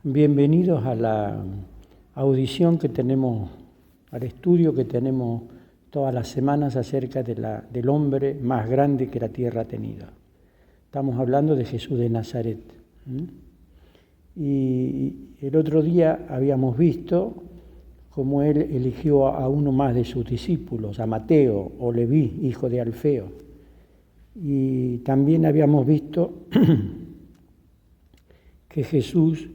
Bienvenidos a la audición que tenemos, al estudio que tenemos todas las semanas acerca del hombre más grande que la tierra ha tenido. Estamos hablando de Jesús de Nazaret. Y el otro día habíamos visto cómo él eligió a uno más de sus discípulos, a Mateo o Leví, hijo de Alfeo. Y también habíamos visto que Jesús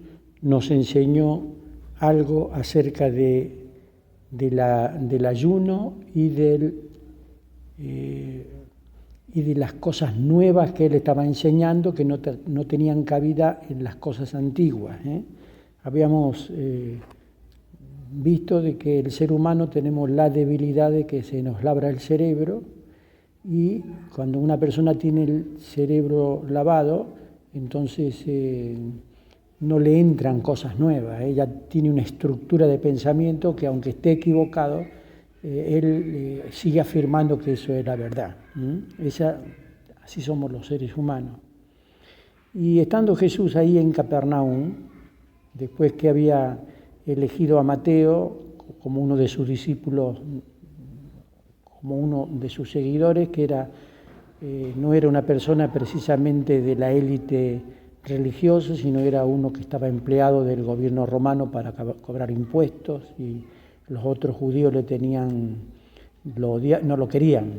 nos enseñó algo acerca del ayuno y de las cosas nuevas que él estaba enseñando que no tenían cabida en las cosas antiguas. Habíamos visto de que el ser humano tenemos la debilidad de que se nos labra el cerebro, y cuando una persona tiene el cerebro lavado, entonces no le entran cosas nuevas. Ella tiene una estructura de pensamiento que, aunque esté equivocado, él sigue afirmando que eso es la verdad. Así somos los seres humanos. Y estando Jesús ahí en Capernaum, después que había elegido a Mateo como uno de sus discípulos, como uno de sus seguidores, que no era una persona precisamente de la élite religiosa, sino era uno que estaba empleado del gobierno romano para cobrar impuestos, y los otros judíos no lo querían,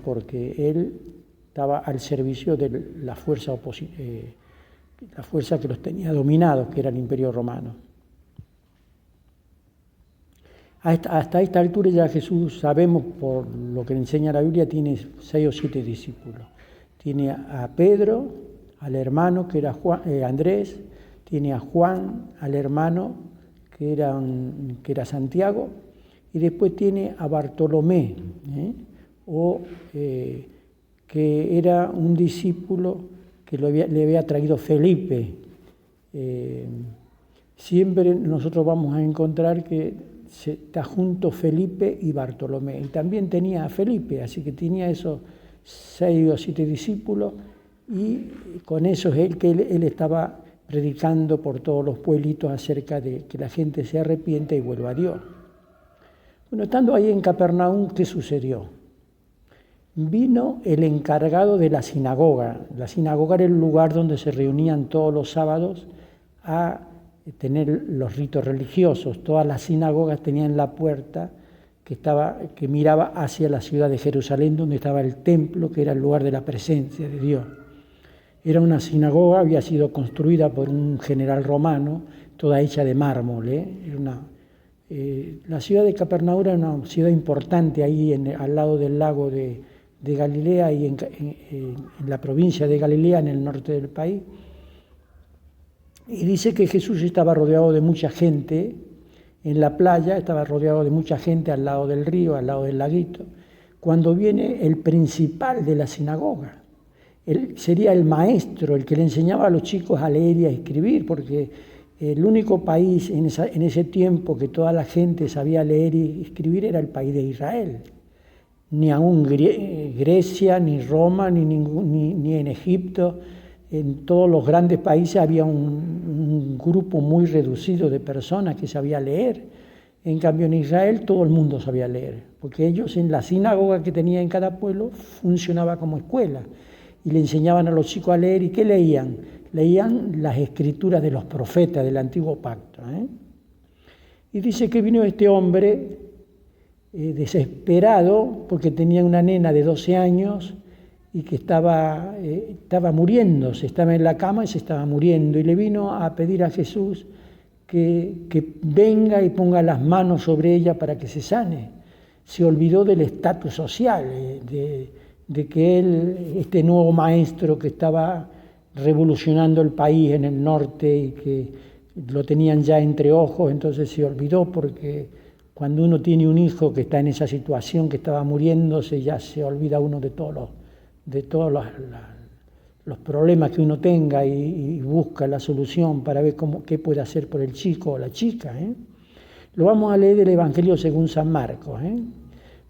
porque él estaba al servicio de la fuerza que los tenía dominados, que era el Imperio Romano. Hasta esta altura ya Jesús, sabemos por lo que enseña la Biblia, tiene 6 o 7 discípulos. Tiene a Pedro, al hermano que era Andrés, tiene a Juan, al hermano que era Santiago, y después tiene a Bartolomé, que era un discípulo que le había traído Felipe. Siempre nosotros vamos a encontrar que está junto Felipe y Bartolomé, y también tenía a Felipe, así que tenía esos 6 o 7 discípulos, y con eso es que él estaba predicando por todos los pueblitos acerca de que la gente se arrepienta y vuelva a Dios. Bueno, estando ahí en Capernaum, ¿qué sucedió? Vino el encargado de la sinagoga. La sinagoga era el lugar donde se reunían todos los sábados a tener los ritos religiosos. Todas las sinagogas tenían la puerta que miraba hacia la ciudad de Jerusalén, donde estaba el templo, que era el lugar de la presencia de Dios. Era una sinagoga, había sido construida por un general romano, toda hecha de mármol. La ciudad de Capernaum era una ciudad importante ahí al lado del lago de Galilea, y en la provincia de Galilea, en el norte del país. Y dice que Jesús estaba rodeado de mucha gente en la playa, estaba rodeado de mucha gente al lado del río, al lado del laguito, cuando viene el principal de la sinagoga. Él sería el maestro, el que le enseñaba a los chicos a leer y a escribir, porque el único país en ese tiempo que toda la gente sabía leer y escribir era el país de Israel. Ni aún Grecia, ni Roma, ni en Egipto. En todos los grandes países había un grupo muy reducido de personas que sabía leer. En cambio, en Israel todo el mundo sabía leer, porque ellos, en la sinagoga que tenía en cada pueblo, funcionaba como escuela, y le enseñaban a los chicos a leer. ¿Y qué leían? Leían las escrituras de los profetas del Antiguo Pacto. Y dice que vino este hombre desesperado, porque tenía una nena de 12 años, y que estaba muriéndose, estaba en la cama y se estaba muriendo, y le vino a pedir a Jesús que venga y ponga las manos sobre ella para que se sane. Se olvidó del estatus social, de que él, este nuevo maestro que estaba revolucionando el país en el norte y que lo tenían ya entre ojos, entonces se olvidó, porque cuando uno tiene un hijo que está en esa situación, que estaba muriéndose, ya se olvida uno de todos los problemas que uno tenga, y busca la solución para ver qué puede hacer por el chico o la chica. Lo vamos a leer del Evangelio según San Marcos.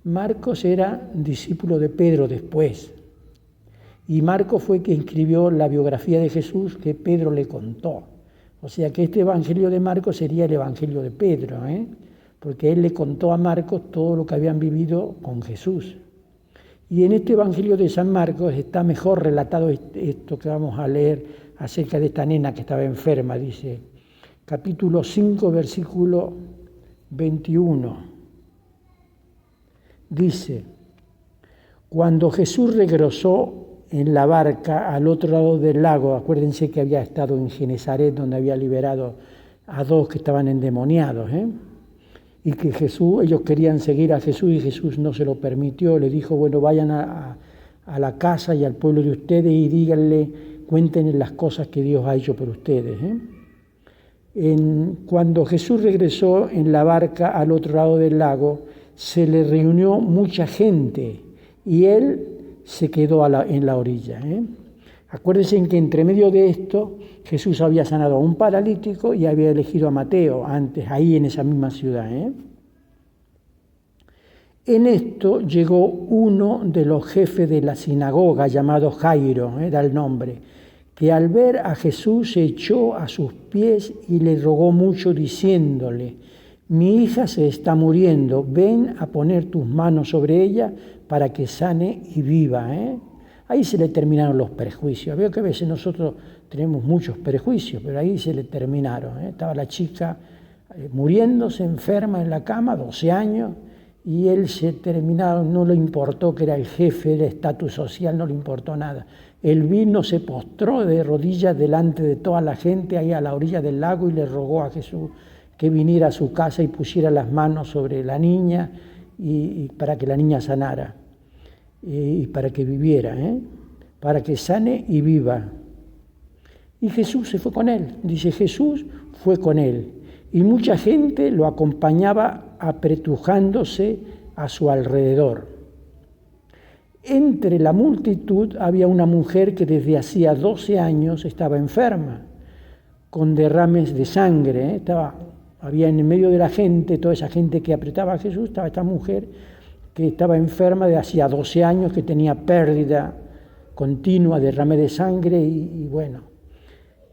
Marcos era discípulo de Pedro después, y Marcos fue quien escribió la biografía de Jesús que Pedro le contó. O sea que este evangelio de Marcos sería el evangelio de Pedro, porque él le contó a Marcos todo lo que habían vivido con Jesús. Y en este evangelio de San Marcos está mejor relatado esto que vamos a leer acerca de esta nena que estaba enferma. Dice, capítulo 5, versículo 21. Dice, cuando Jesús regresó en la barca al otro lado del lago, acuérdense que había estado en Genesaret, donde había liberado a 2 que estaban endemoniados, y que ellos querían seguir a Jesús y Jesús no se lo permitió. Le dijo, bueno, vayan a la casa y al pueblo de ustedes y díganle, cuéntenle las cosas que Dios ha hecho por ustedes. Cuando Jesús regresó en la barca al otro lado del lago, se le reunió mucha gente y él se quedó en la orilla. Acuérdense que entre medio de esto Jesús había sanado a un paralítico y había elegido a Mateo antes, ahí en esa misma ciudad. En esto llegó uno de los jefes de la sinagoga, llamado Jairo, era el nombre, que al ver a Jesús se echó a sus pies y le rogó mucho diciéndole, mi hija se está muriendo, ven a poner tus manos sobre ella para que sane y viva. Ahí se le terminaron los prejuicios. Veo que a veces nosotros tenemos muchos prejuicios, pero ahí se le terminaron. Estaba la chica muriéndose, enferma en la cama, 12 años, y él se terminaron, no le importó que era el jefe del estatus social, no le importó nada. Él vino, se postró de rodillas delante de toda la gente ahí a la orilla del lago y le rogó a Jesús que viniera a su casa y pusiera las manos sobre la niña y para que la niña sanara y para que viviera, para que sane y viva. Y Jesús se fue con él, dice Jesús fue con él y mucha gente lo acompañaba apretujándose a su alrededor. Entre la multitud había una mujer que desde hacía 12 años estaba enferma, con derrames de sangre, había en medio de la gente, toda esa gente que apretaba a Jesús, estaba esta mujer que estaba enferma de hacía 12 años, que tenía pérdida continua, derrame de sangre y bueno.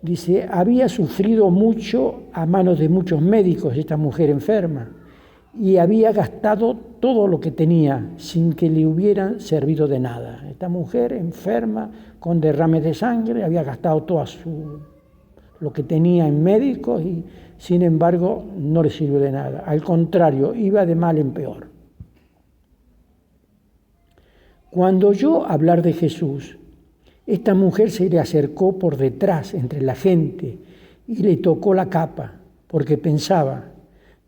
Dice, había sufrido mucho a manos de muchos médicos esta mujer enferma y había gastado todo lo que tenía sin que le hubieran servido de nada. Esta mujer enferma con derrame de sangre había gastado todo lo que tenía en médicos y sin embargo no le sirvió de nada. Al contrario, iba de mal en peor. Cuando oyó hablar de Jesús, esta mujer se le acercó por detrás entre la gente y le tocó la capa, porque pensaba,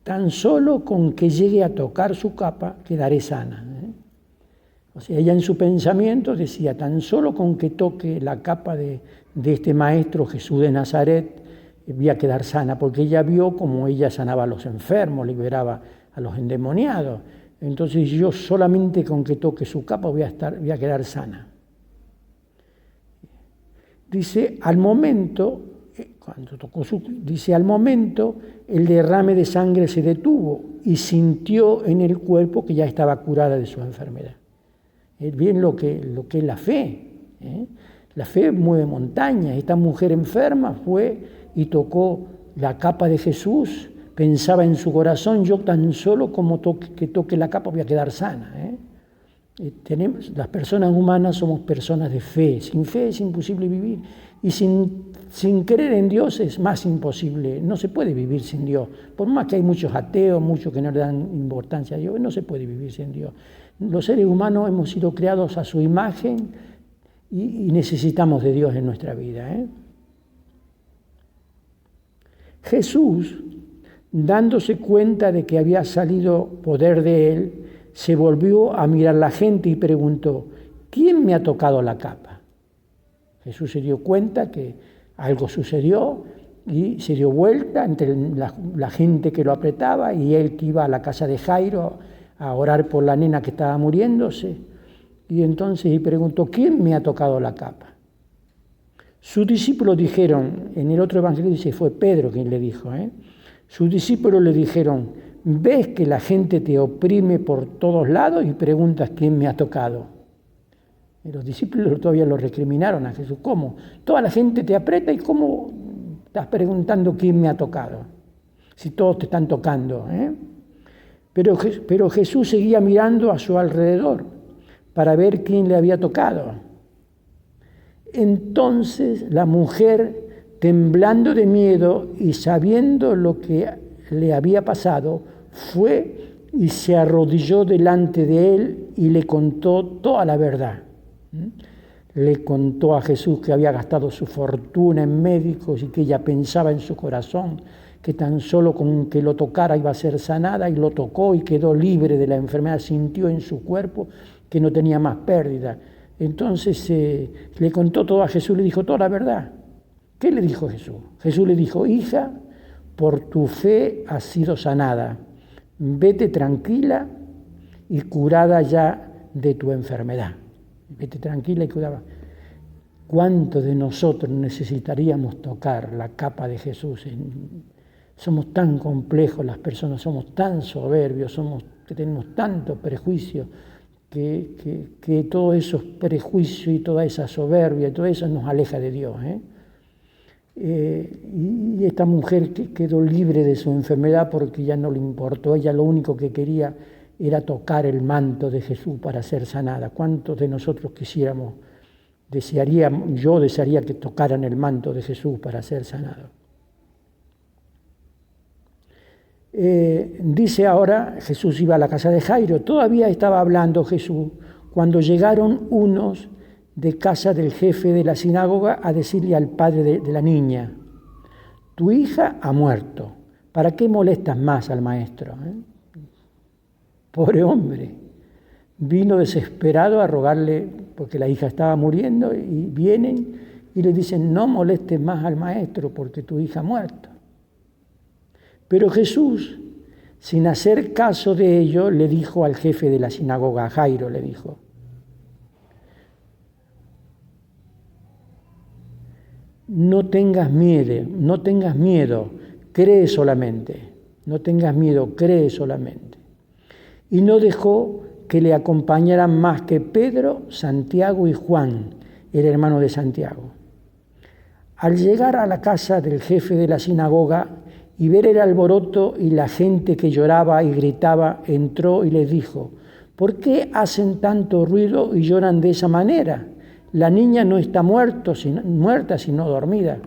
tan solo con que llegue a tocar su capa quedaré sana. O sea, ella en su pensamiento decía, tan solo con que toque la capa de este maestro Jesús de Nazaret, voy a quedar sana, porque ella vio como ella sanaba a los enfermos, liberaba a los endemoniados. Entonces yo solamente con que toque su capa voy a quedar sana. Dice, al momento el derrame de sangre se detuvo y sintió en el cuerpo que ya estaba curada de su enfermedad. Es bien lo que es la fe. La fe mueve montañas. Esta mujer enferma fue y tocó la capa de Jesús, pensaba en su corazón, yo tan solo como toque la capa voy a quedar sana. Las personas humanas somos personas de fe. Sin fe es imposible vivir. Y sin creer en Dios es más imposible. No se puede vivir sin Dios. Por más que hay muchos ateos, muchos que no le dan importancia a Dios, no se puede vivir sin Dios. Los seres humanos hemos sido creados a su imagen y necesitamos de Dios en nuestra vida. Jesús, dándose cuenta de que había salido poder de él, se volvió a mirar la gente y preguntó, ¿quién me ha tocado la capa? Jesús se dio cuenta que algo sucedió y se dio vuelta entre la gente que lo apretaba y él que iba a la casa de Jairo a orar por la nena que estaba muriéndose. Y entonces preguntó, ¿quién me ha tocado la capa? Sus discípulos dijeron, en el otro evangelio dice, fue Pedro quien le dijo, sus discípulos le dijeron, ¿ves que la gente te oprime por todos lados y preguntas quién me ha tocado? Y los discípulos todavía lo recriminaron a Jesús. ¿Cómo? Toda la gente te aprieta y ¿cómo Estás preguntando quién me ha tocado, si todos te están tocando, ¿eh? Pero Jesús seguía mirando a su alrededor para ver quién le había tocado. Entonces la mujer, temblando de miedo y sabiendo lo que le había pasado, fue y se arrodilló delante de él y le contó toda la verdad. Le contó a Jesús que había gastado su fortuna en médicos y que ella pensaba en su corazón que tan solo con que lo tocara iba a ser sanada, y lo tocó y quedó libre de la enfermedad, sintió en su cuerpo que no tenía más pérdida. Entonces le contó todo a Jesús, le dijo toda la verdad. ¿Qué le dijo Jesús? Jesús le dijo: hija, por tu fe has sido sanada, vete tranquila y curada ya de tu enfermedad. Vete tranquila y curada. ¿Cuántos de nosotros necesitaríamos tocar la capa de Jesús? Somos tan complejos las personas, somos tan soberbios, que tenemos tanto prejuicio, que todos esos prejuicios y toda esa soberbia, todo eso nos aleja de Dios. Y esta mujer quedó libre de su enfermedad porque ya no le importó. Ella lo único que quería era tocar el manto de Jesús para ser sanada. ¿Cuántos de nosotros yo desearía que tocaran el manto de Jesús para ser sanado? Dice ahora, Jesús iba a la casa de Jairo. Todavía estaba hablando Jesús cuando llegaron unos de casa del jefe de la sinagoga a decirle al padre de la niña: tu hija ha muerto, ¿para qué molestas más al maestro? Pobre hombre, vino desesperado a rogarle porque la hija estaba muriendo, y vienen y le dicen: no molestes más al maestro porque tu hija ha muerto. Pero Jesús, sin hacer caso de ello, le dijo al jefe de la sinagoga, a Jairo, le dijo: no tengas miedo, cree solamente. No tengas miedo, cree solamente. Y no dejó que le acompañaran más que Pedro, Santiago y Juan, el hermano de Santiago. Al llegar a la casa del jefe de la sinagoga y ver el alboroto y la gente que lloraba y gritaba, entró y les dijo: ¿por qué hacen tanto ruido y lloran de esa manera? La niña no está muerta, sino dormida.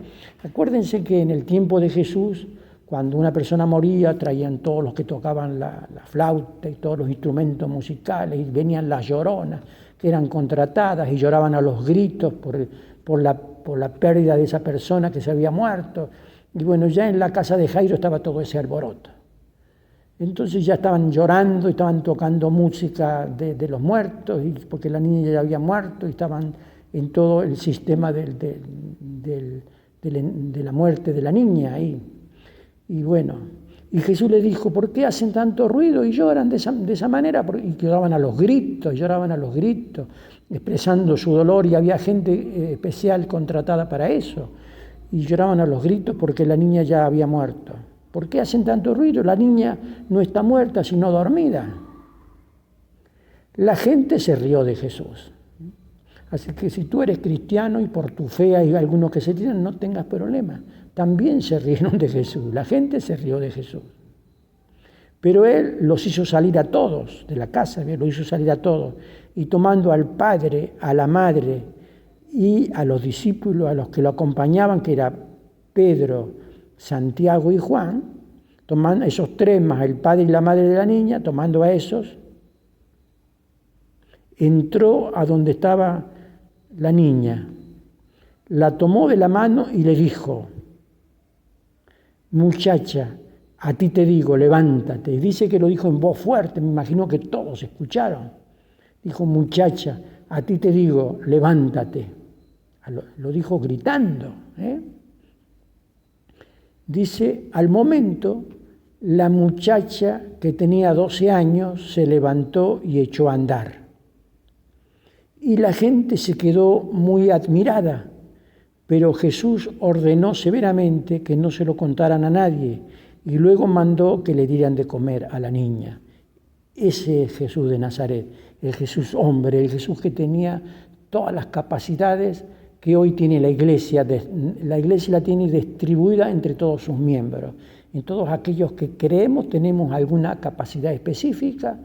Acuérdense que en el tiempo de Jesús, cuando una persona moría, traían todos los que tocaban la flauta y todos los instrumentos musicales, y venían las lloronas, que eran contratadas y lloraban a los gritos por la pérdida de esa persona que se había muerto. Y bueno, ya en la casa de Jairo estaba todo ese alboroto. Entonces ya estaban llorando, estaban tocando música de los muertos, porque la niña ya había muerto, y estaban en todo el sistema de la muerte de la niña ahí. Y bueno, y Jesús le dijo: ¿por qué hacen tanto ruido y lloran de esa manera? Y lloraban a los gritos, expresando su dolor, y había gente especial contratada para eso. Y lloraban a los gritos porque la niña ya había muerto. ¿Por qué hacen tanto ruido? La niña no está muerta, sino dormida. La gente se rió de Jesús. Así que si tú eres cristiano y por tu fe hay algunos que se tiran, no tengas problema. También se rieron de Jesús. La gente se rió de Jesús. Pero él los hizo salir a todos de la casa, los hizo salir a todos. Y tomando al padre, a la madre y a los discípulos, a los que lo acompañaban, que era Pedro, Santiago y Juan, tomando esos tres más el padre y la madre de la niña, tomando a esos, entró a donde estaba la niña, la tomó de la mano y le dijo: muchacha, a ti te digo, levántate. Y dice que lo dijo en voz fuerte, me imagino que todos escucharon. Dijo: muchacha, a ti te digo, levántate. Lo dijo gritando. Dice: al momento, la muchacha, que tenía 12 años, se levantó y echó a andar. Y la gente se quedó muy admirada, pero Jesús ordenó severamente que no se lo contaran a nadie, y luego mandó que le dieran de comer a la niña. Ese es Jesús de Nazaret, el Jesús hombre, el Jesús que tenía todas las capacidades que hoy tiene la Iglesia. La Iglesia la tiene distribuida entre todos sus miembros. En todos aquellos que creemos tenemos alguna capacidad específica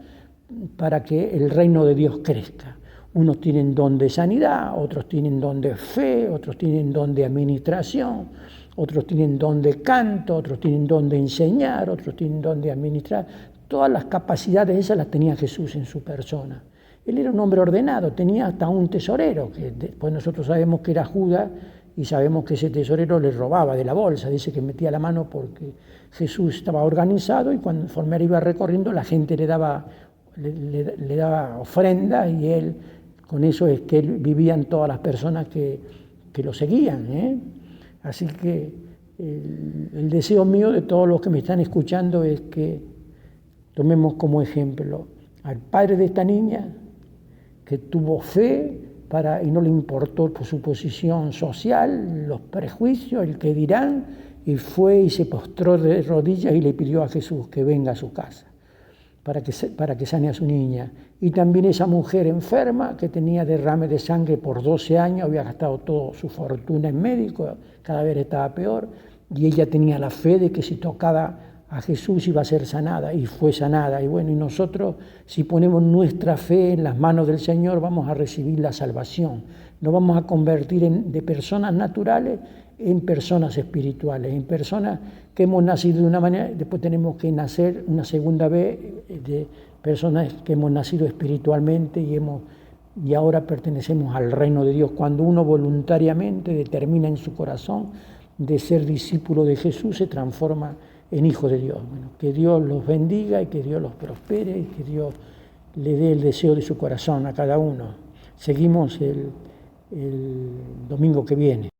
para que el reino de Dios crezca. Unos tienen don de sanidad, otros tienen don de fe, otros tienen don de administración, otros tienen don de canto, otros tienen don de enseñar, otros tienen don de administrar. Todas las capacidades esas las tenía Jesús en su persona. Él era un hombre ordenado, tenía hasta un tesorero, que después nosotros sabemos que era Judas y sabemos que ese tesorero le robaba de la bolsa, dice que metía la mano porque Jesús estaba organizado y conforme él iba recorriendo la gente le daba ofrenda y él, con eso es que él vivían todas las personas que lo seguían. Así que el deseo mío de todos los que me están escuchando es que tomemos como ejemplo al padre de esta niña que tuvo fe y no le importó por su posición social, los prejuicios, el que dirán, y fue y se postró de rodillas y le pidió a Jesús que venga a su casa para que sane a su niña. Y también esa mujer enferma que tenía derrame de sangre por 12 años, había gastado toda su fortuna en médicos, cada vez estaba peor, y ella tenía la fe de que si tocaba a Jesús iba a ser sanada, y fue sanada. Y bueno, y nosotros, si ponemos nuestra fe en las manos del Señor, vamos a recibir la salvación. Nos vamos a convertir de personas naturales en personas espirituales, en personas que hemos nacido de una manera, después tenemos que nacer una segunda vez de personas que hemos nacido espiritualmente y ahora pertenecemos al reino de Dios. Cuando uno voluntariamente determina en su corazón de ser discípulo de Jesús, se transforma en hijo de Dios. Bueno, que Dios los bendiga y que Dios los prospere y que Dios le dé el deseo de su corazón a cada uno. Seguimos el domingo que viene.